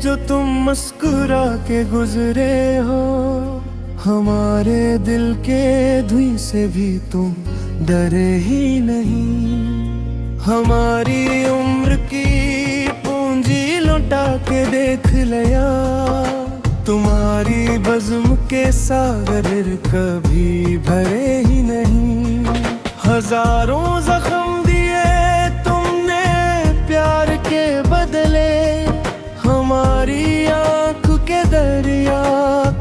जो तुम मुस्कुरा के गुजरे हो, हमारे दिल के धुएं से भी तुम डरे ही नहीं। हमारी उम्र की पूंजी लौटा के देख लिया, तुम्हारी बज़्म के सागर कभी भरे ही नहीं। हजारों जख्म दिए तुमने प्यार के बदले, हमारी आंख के दरिया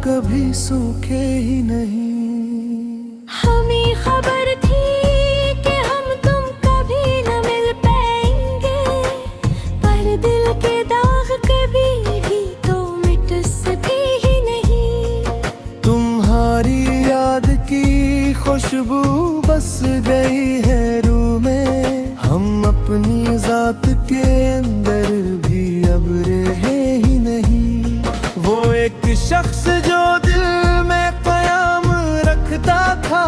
कभी सूखे ही नहीं। हमें खबर थी कि हम तुम कभी न मिल पाएंगे, पर दिल के दाग कभी भी तो मिट सके ही नहीं। तुम्हारी याद की खुशबू बस गई है रूह में, हम अपनी जात के अंदर भी अब रहे ही नहीं। वो एक शख्स जो दिल में क़याम रखता था,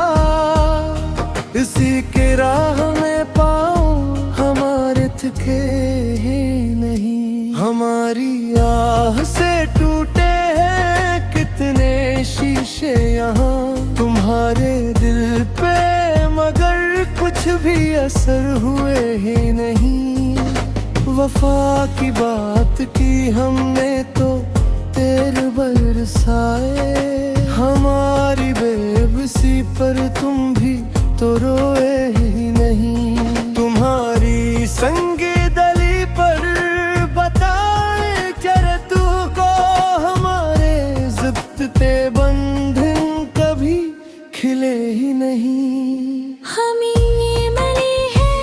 इसी के राह में पाँव हमारे थके ही नहीं। हमारी आह से टूटे हैं कितने शीशे यहाँ तुम्हारे दिल पे, मगर कुछ भी असर हुए ही नहीं। वफा की बात की हमने तो तेरे बरसाए, हमारी बेबसी पर तुम भी तो रोए ही नहीं। तुम्हारी संगे दली पर बताए चर तू को, हमारे ज़िब्ते बंधन कभी खिले ही नहीं। हमें ये मिली है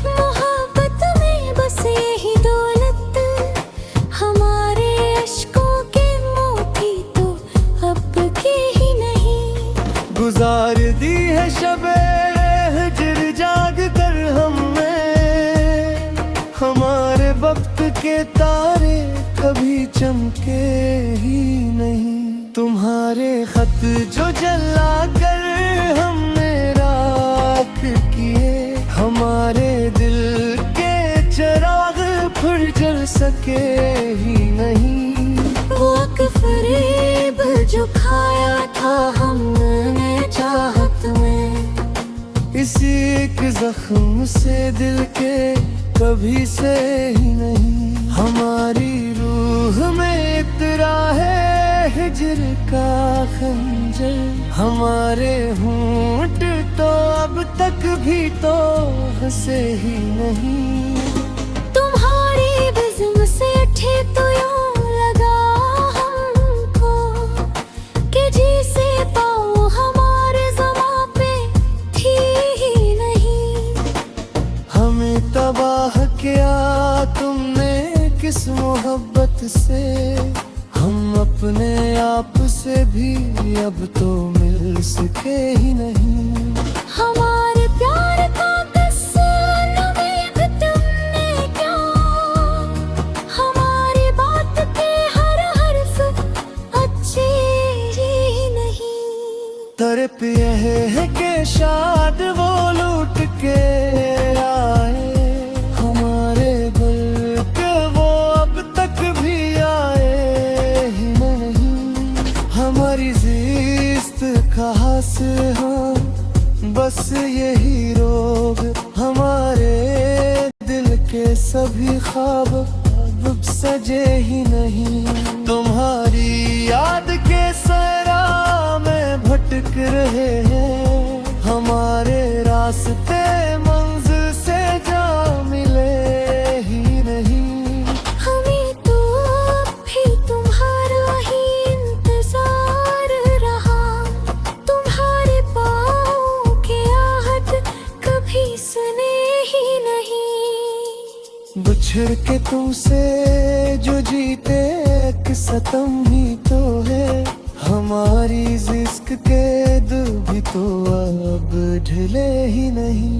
मोहब्बत में बस यही दौलत, हमारे अश्कों के मोती तो अब के ही नहीं। गुजार दी है शबे हिज्र जाग कर हमने, हमारे वक्त के तारे कभी चमके ही नहीं। तुम्हारे खत जो जला कर हमने राख किए, हमारे दिल के चिराग फिर जल सके ही नहीं। वो फरेब जो खाया था हमने चाहत में, इसी एक जख्म से दिल के कभी से ही नहीं। हमारी रूह में इतरा है हिज्र का खंजर, हमारे होंठ तो अब तक भी तो हंसे ही नहीं। तुम्हारी बज़्म से उठे तो यूं लगा हमको कि जिसे पाऊं हमारे ज़मां पे थी ही नहीं। हमें तबाह किया तुमने किस मोहब्बत से, हम अपने आप से भी अब तो मिल सके ही नहीं। हमारे प्यार का किस्सा नवीद तुमने क्यों, हमारी बात के हर हर्फ अच्छे ही नहीं। तड़प यह है कि शायद वो लूट के आए, हमारे दिल के वो अब तक भी आए ही नहीं। हमारी जिस्त का हासिल हो बस यही रोग, हमारे दिल के सभी ख्वाब अब सजे ही नहीं। तुम्हारी याद के सहरा में भटक रहे हैं, हमारे रास्ते मंजिल से जा मिले ही नहीं। हमें तो अब भी तुम्हारा ही इंतजार रहा, तुम्हारे पाँव के आहट कभी सुने ही नहीं। बिछड़ के तुमसे जो जीते एक सितम ही तो है, हमारी इश्क के दिल भी तो अब ढले ही नहीं।